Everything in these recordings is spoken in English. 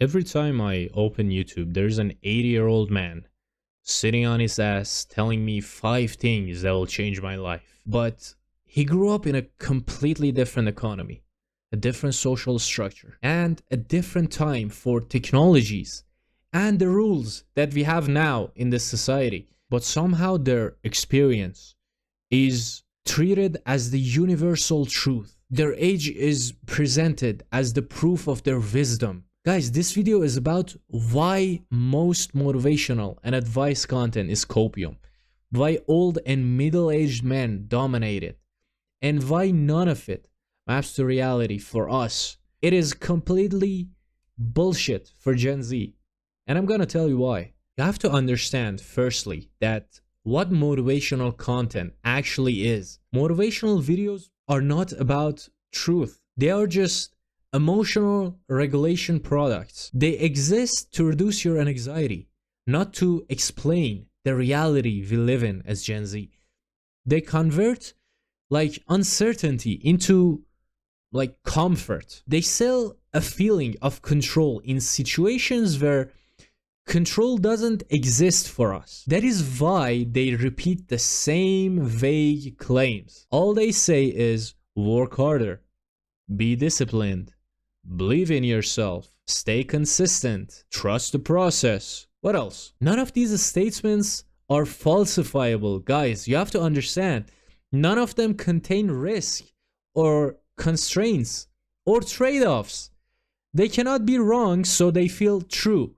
Every time I open YouTube, there's an 80-year-old man sitting on his ass telling me 5 things that will change my life. But he grew up in a completely different economy, a different social structure, and a different time for technologies and the rules that we have now in this society. But somehow their experience is treated as the universal truth. Their age is presented as the proof of their wisdom. Guys, this video is about why most motivational and advice content is copium, why old and middle-aged men dominate it, and why none of it maps to reality for us. It is completely bullshit for Gen Z. And I'm gonna tell you why. You have to understand, firstly, that what motivational content actually is. Motivational videos are not about truth. They are just emotional regulation products. They exist to reduce your anxiety, not to explain the reality we live in as Gen Z. They convert like uncertainty into like comfort. They sell a feeling of control in situations where control doesn't exist for us. That is why they repeat the same vague claims. All they say is work harder, be disciplined, believe in yourself, stay consistent, trust the process. What else? None of these statements are falsifiable. Guys, you have to understand, none of them contain risk or constraints or trade-offs. They cannot be wrong, so they feel true.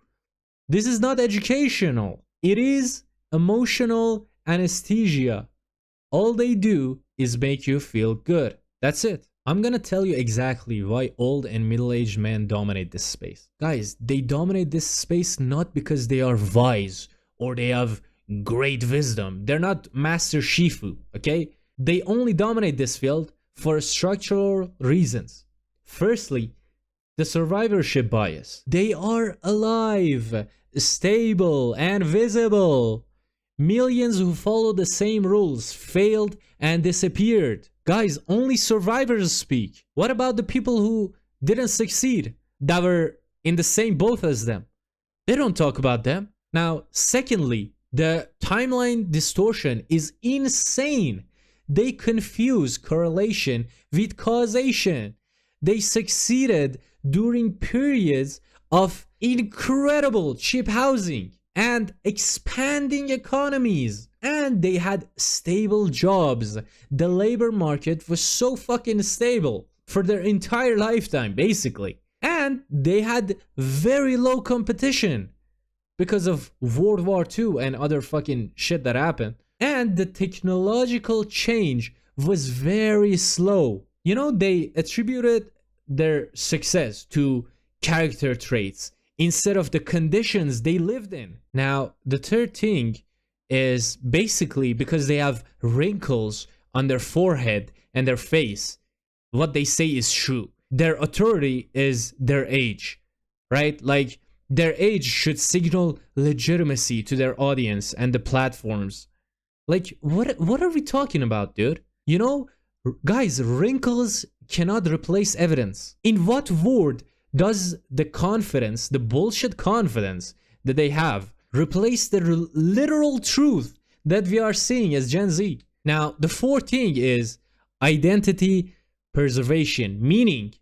This is not educational. It is emotional anesthesia. All they do is make you feel good. That's it. I'm gonna tell you exactly why old and middle-aged men dominate this space. Guys, they dominate this space not because they are wise or they have great wisdom. They're not Master Shifu, okay? They only dominate this field for structural reasons. Firstly, the survivorship bias. They are alive, stable, and visible. Millions who follow the same rules failed and disappeared. Guys, only survivors speak. What about the people who didn't succeed, that were in the same boat as them? They don't talk about them. Now, secondly, the timeline distortion is insane. They confuse correlation with causation. They succeeded during periods of incredible cheap housing and expanding economies, and they had stable jobs. The labor market was so fucking stable for their entire lifetime, basically, and they had very low competition because of World War II and other fucking shit that happened, and the technological change was very slow. You know, they attributed their success to character traits instead of the conditions they lived in. Now, the third thing is basically because they have wrinkles on their forehead and their face. What they say is true. Their authority is their age, right? Like, their age should signal legitimacy to their audience and the platforms. Like, what are we talking about, dude? You know, guys, wrinkles cannot replace evidence. In what world does the confidence, the bullshit confidence that they have, replace the literal truth that we are seeing as Gen Z? Now, the fourth thing is identity preservation, meaning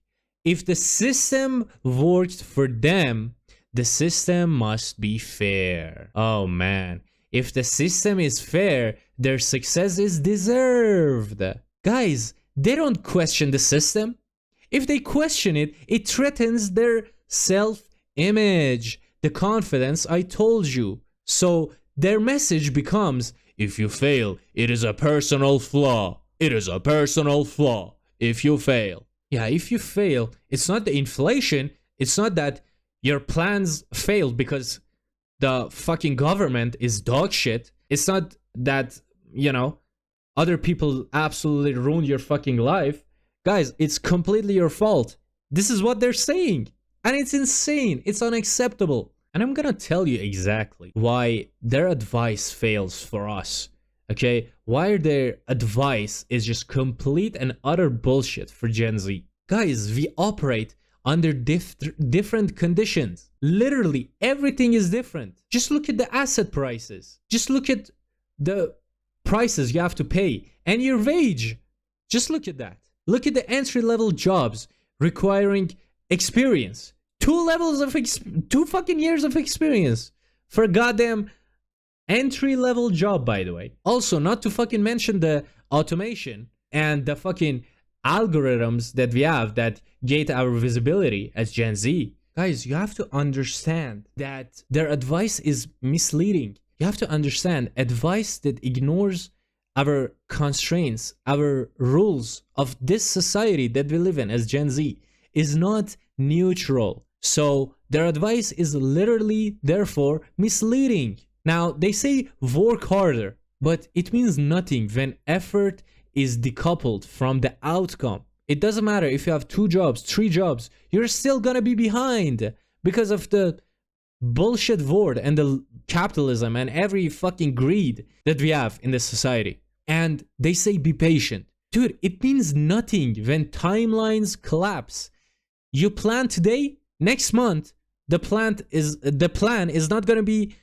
if the system worked for them, the system must be fair. Oh man, if the system is fair, their success is deserved. Guys, they don't question the system. If they question it, it threatens their self-image, the confidence I told you. So their message becomes, if you fail, it is a personal flaw. It is a personal flaw if you fail. Yeah, if you fail, it's not the inflation. It's not that your plans failed because the fucking government is dog shit. It's not that, you know, other people absolutely ruined your fucking life. Guys, it's completely your fault. This is what they're saying. And it's insane. It's unacceptable. And I'm gonna tell you exactly why their advice fails for us. Okay? Why their advice is just complete and utter bullshit for Gen Z. Guys, we operate under different conditions. Literally, everything is different. Just look at the asset prices. Just look at the prices you have to pay and your wage. Just look at that. Look at the entry-level jobs requiring experience. 2 fucking years of experience for a goddamn entry-level job, by the way. Also, not to fucking mention the automation and the fucking algorithms that we have that gate our visibility as Gen Z. Guys, you have to understand that their advice is misleading. You have to understand advice that ignores our constraints, our rules of this society that we live in as Gen Z is not neutral. So their advice is literally, therefore, misleading. Now, they say work harder, but it means nothing when effort is decoupled from the outcome. It doesn't matter if you have 2 jobs, 3 jobs, you're still gonna be behind because of the bullshit world and the capitalism and every fucking greed that we have in this society. And they say be patient. Dude, it means nothing when timelines collapse. You plan today, next month, the plan is not gonna be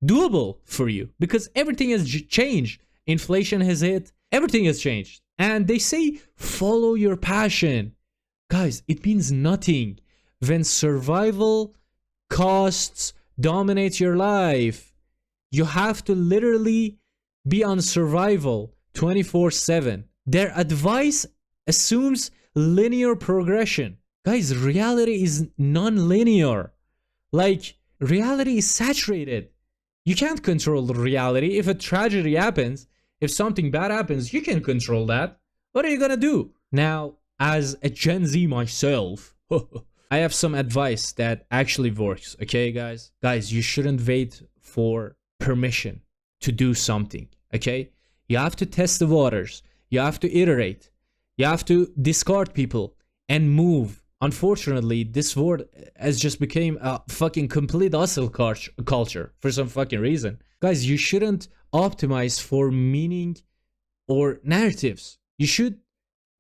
doable for you because everything has changed. Inflation has hit, everything has changed. And they say follow your passion. Guys, it means nothing when survival costs dominate your life. You have to literally be on survival 24/7. Their advice assumes linear progression. Guys, reality is non-linear. Like, reality is saturated. You can't control reality. If a tragedy happens, if something bad happens, you can control that. What are you gonna do? Now, as a Gen Z myself, I have some advice that actually works, okay, guys? Guys, you shouldn't wait for permission to do something, okay? You have to test the waters. You have to iterate. You have to discard people and move. Unfortunately, this world has just become a fucking complete hustle culture for some fucking reason. Guys, you shouldn't optimize for meaning or narratives. You should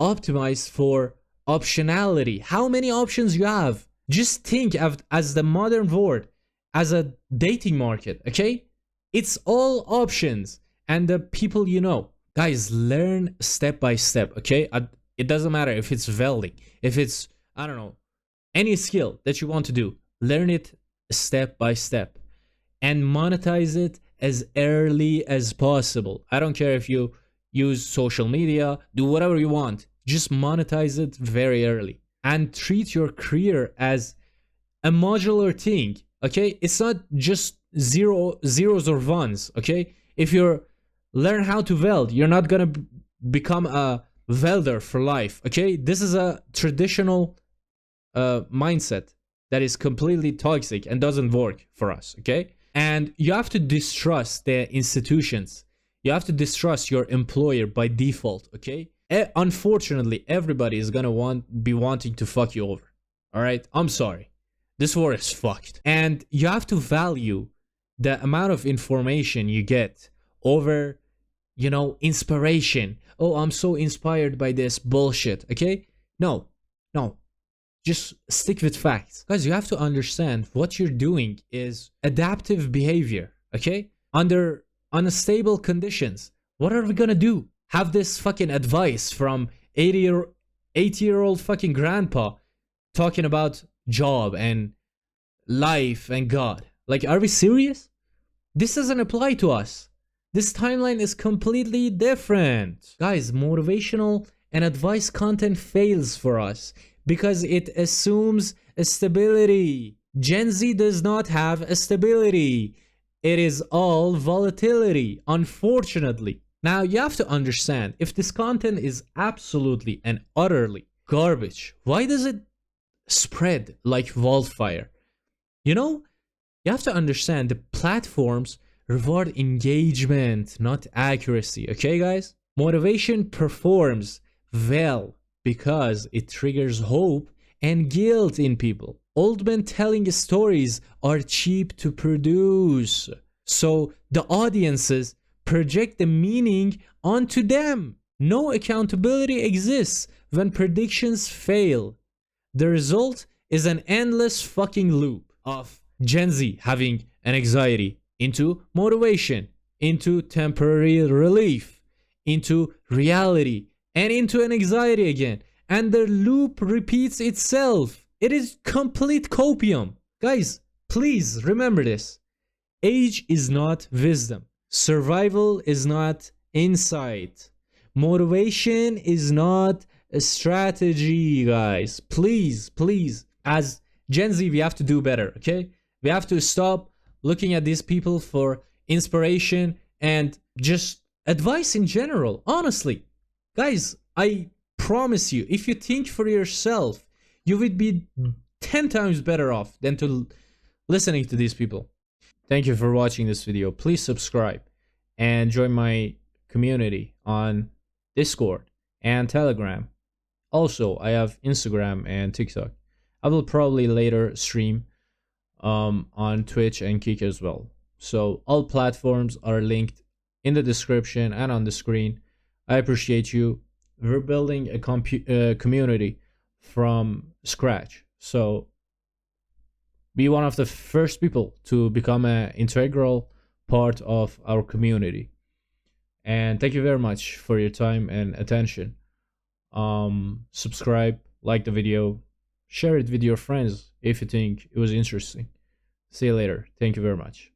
optimize for optionality. How many options you have? Just think of as the modern world as a dating market, okay? It's all options and the people you know. Guys, learn step by step, okay? It doesn't matter if it's welding, if it's, I don't know, any skill that you want to do. Learn it step by step and monetize it as early as possible. I don't care if you use social media, do whatever you want. Just monetize it very early and treat your career as a modular thing, okay? It's not just zeros or ones, okay? If you learn how to weld, you're not gonna become a welder for life, okay? This is a traditional mindset that is completely toxic and doesn't work for us, okay? And you have to distrust the institutions. You have to distrust your employer by default, okay? Unfortunately, everybody is gonna be wanting to fuck you over. All right, I'm sorry. This war is fucked. And you have to value the amount of information you get over, you know, inspiration. Oh, I'm so inspired by this bullshit, okay? No. Just stick with facts. Guys, you have to understand what you're doing is adaptive behavior, okay? Under unstable conditions. What are we gonna do? Have this fucking advice from 80-year-old fucking grandpa talking about job and life and God. Like, are we serious? This doesn't apply to us. This timeline is completely different. Guys, motivational and advice content fails for us because it assumes a stability. Gen Z does not have a stability. It is all volatility, unfortunately. Now, you have to understand, if this content is absolutely and utterly garbage, why does it spread like wildfire? You know, you have to understand the platforms reward engagement, not accuracy, okay, guys? Motivation performs well because it triggers hope and guilt in people. Old men telling stories are cheap to produce, so the audiences project the meaning onto them. No accountability exists when predictions fail. The result is an endless fucking loop of Gen Z having an anxiety into motivation, into temporary relief, into reality, and into an anxiety again. And the loop repeats itself. It is complete copium. Guys, please remember this. Age is not wisdom. Survival is not insight. Motivation is not a strategy, guys. Please, please. As Gen Z, we have to do better, okay? We have to stop looking at these people for inspiration and just advice in general. Honestly, guys, I promise you, if you think for yourself, you would be 10 times better off than to listening to these people. Thank you for watching this video. Please subscribe and join my community on Discord and Telegram. Also, I have Instagram and TikTok. I will probably later stream on Twitch and Kick as well. So all platforms are linked in the description and on the screen. I appreciate you. We're building a community from scratch. So be one of the first people to become an integral part of our community. And thank you very much for your time and attention. Subscribe, like the video, share it with your friends if you think it was interesting. See you later. Thank you very much.